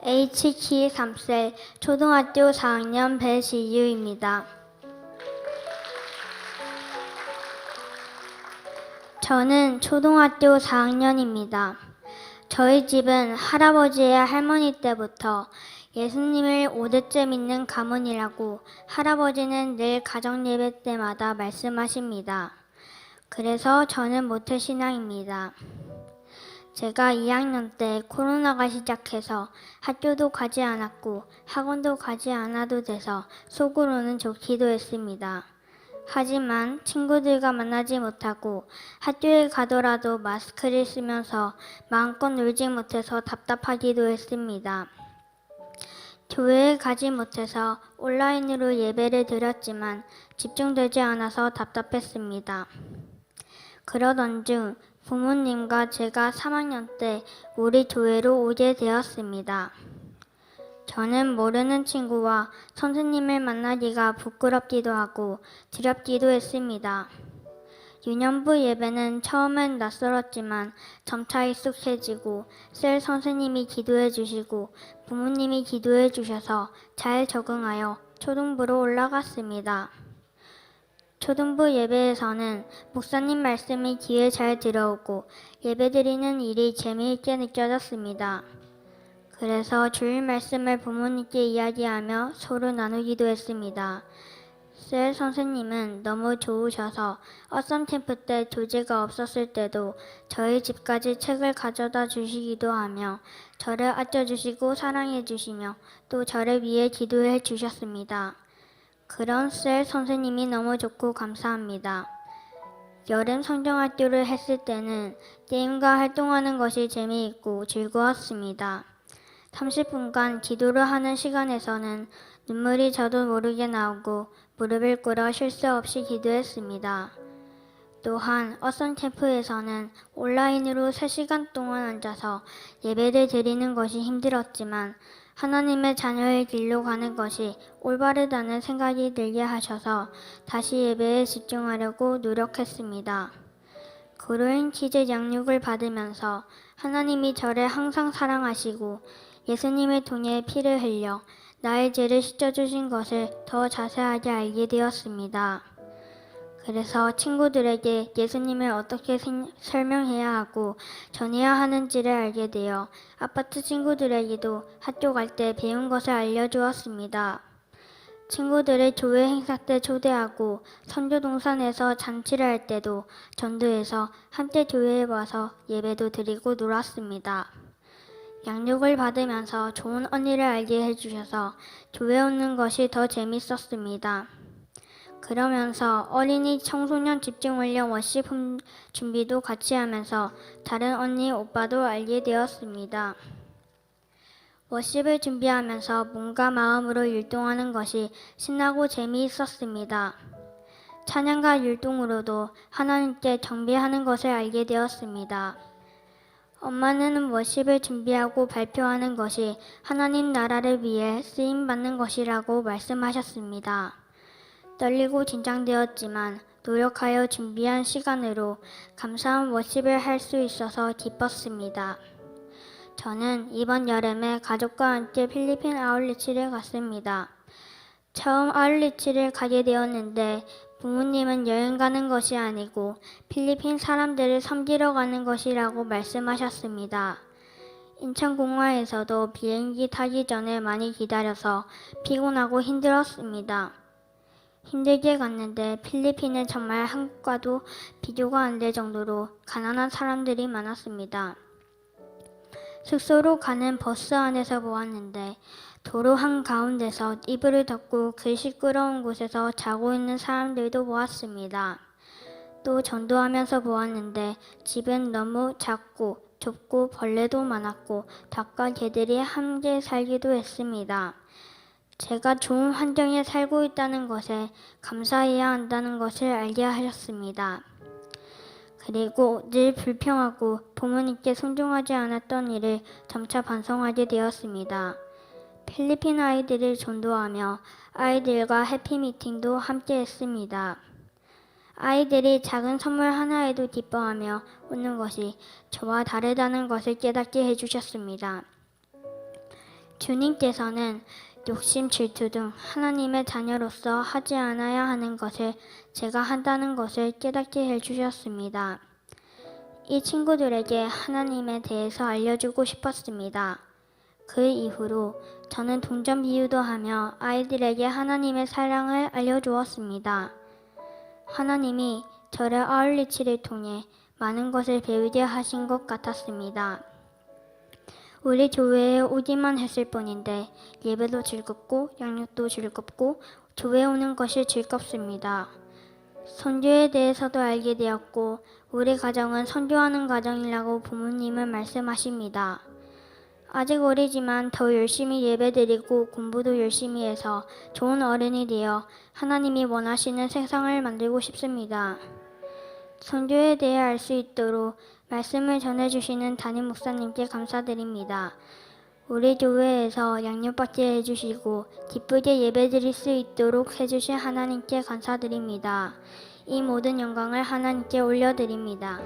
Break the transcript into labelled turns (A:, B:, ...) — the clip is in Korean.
A: H키 3세 초등학교 4학년 배시유입니다. 저는 초등학교 4학년입니다. 저희 집은 할아버지의 할머니 때부터 예수님을 5대째 믿는 가문이라고 할아버지는 늘 가정예배 때마다 말씀하십니다. 그래서 저는 모태신앙입니다. 제가 2학년 때 코로나가 시작해서 학교도 가지 않았고 학원도 가지 않아도 돼서 속으로는 좋기도 했습니다. 하지만 친구들과 만나지 못하고 학교에 가더라도 마스크를 쓰면서 마음껏 놀지 못해서 답답하기도 했습니다. 교회에 가지 못해서 온라인으로 예배를 드렸지만 집중되지 않아서 답답했습니다. 그러던 중 부모님과 제가 3학년 때 우리 교회로 오게 되었습니다. 저는 모르는 친구와 선생님을 만나기가 부끄럽기도 하고 두렵기도 했습니다. 유년부 예배는 처음엔 낯설었지만 점차 익숙해지고 셀 선생님이 기도해 주시고 부모님이 기도해 주셔서 잘 적응하여 초등부로 올라갔습니다. 초등부 예배에서는 목사님 말씀이 귀에 잘 들어오고 예배드리는 일이 재미있게 느껴졌습니다. 그래서 주일 말씀을 부모님께 이야기하며 서로 나누기도 했습니다. 셀 선생님은 너무 좋으셔서 어썸 캠프 때 교재가 없었을 때도 저희 집까지 책을 가져다 주시기도 하며 저를 아껴주시고 사랑해 주시며 또 저를 위해 기도해 주셨습니다. 그런 셀 선생님이 너무 좋고 감사합니다. 여름 성경학교를 했을 때는 게임과 활동하는 것이 재미있고 즐거웠습니다. 30분간 기도를 하는 시간에서는 눈물이 저도 모르게 나오고 무릎을 꿇어 쉴 새 없이 기도했습니다. 또한 어썸 캠프에서는 온라인으로 3시간 동안 앉아서 예배를 드리는 것이 힘들었지만 하나님의 자녀의 길로 가는 것이 올바르다는 생각이 들게 하셔서 다시 예배에 집중하려고 노력했습니다. 그로인 키즈 양육을 받으면서 하나님이 저를 항상 사랑하시고 예수님을 통해 피를 흘려 나의 죄를 씻어주신 것을 더 자세하게 알게 되었습니다. 그래서 친구들에게 예수님을 어떻게 설명해야 하고 전해야 하는지를 알게 되어 아파트 친구들에게도 학교 갈 때 배운 것을 알려주었습니다. 친구들을 교회 행사 때 초대하고 선교동산에서 잔치를 할 때도 전도해서 함께 교회에 와서 예배도 드리고 놀았습니다. 양육을 받으면서 좋은 언니를 알게 해주셔서 교회 오는 것이 더 재밌었습니다. 그러면서 어린이 청소년 집중훈련 워십 준비도 같이 하면서 다른 언니 오빠도 알게 되었습니다. 워십을 준비하면서 몸과 마음으로 율동하는 것이 신나고 재미있었습니다. 찬양과 율동으로도 하나님께 경배하는 것을 알게 되었습니다. 엄마는 워십을 준비하고 발표하는 것이 하나님 나라를 위해 쓰임받는 것이라고 말씀하셨습니다. 떨리고 긴장되었지만 노력하여 준비한 시간으로 감사한 워십을 할 수 있어서 기뻤습니다. 저는 이번 여름에 가족과 함께 필리핀 아울리치를 갔습니다. 처음 아울리치를 가게 되었는데 부모님은 여행 가는 것이 아니고 필리핀 사람들을 섬기러 가는 것이라고 말씀하셨습니다. 인천공항에서도 비행기 타기 전에 많이 기다려서 피곤하고 힘들었습니다. 힘들게 갔는데 필리핀은 정말 한국과도 비교가 안 될 정도로 가난한 사람들이 많았습니다. 숙소로 가는 버스 안에서 보았는데 도로 한가운데서 이불을 덮고 그 시끄러운 곳에서 자고 있는 사람들도 보았습니다. 또 전도하면서 보았는데 집은 너무 작고 좁고 벌레도 많았고 닭과 개들이 함께 살기도 했습니다. 제가 좋은 환경에 살고 있다는 것에 감사해야 한다는 것을 알게 하셨습니다. 그리고 늘 불평하고 부모님께 순종하지 않았던 일을 점차 반성하게 되었습니다. 필리핀 아이들을 전도하며 아이들과 해피미팅도 함께 했습니다. 아이들이 작은 선물 하나에도 기뻐하며 웃는 것이 저와 다르다는 것을 깨닫게 해주셨습니다. 주님께서는 욕심, 질투 등 하나님의 자녀로서 하지 않아야 하는 것을 제가 한다는 것을 깨닫게 해주셨습니다. 이 친구들에게 하나님에 대해서 알려주고 싶었습니다. 그 이후로 저는 동전 비유도 하며 아이들에게 하나님의 사랑을 알려주었습니다. 하나님이 저를 아울리치를 통해 많은 것을 배우게 하신 것 같았습니다. 우리 교회에 오기만 했을 뿐인데 예배도 즐겁고 양육도 즐겁고 교회 오는 것이 즐겁습니다. 선교에 대해서도 알게 되었고 우리 가정은 선교하는 가정이라고 부모님은 말씀하십니다. 아직 어리지만 더 열심히 예배드리고 공부도 열심히 해서 좋은 어른이 되어 하나님이 원하시는 세상을 만들고 싶습니다. 선교에 대해 알 수 있도록 말씀을 전해주시는 담임 목사님께 감사드립니다. 우리 교회에서 양육받게 해주시고 기쁘게 예배드릴 수 있도록 해주신 하나님께 감사드립니다. 이 모든 영광을 하나님께 올려드립니다.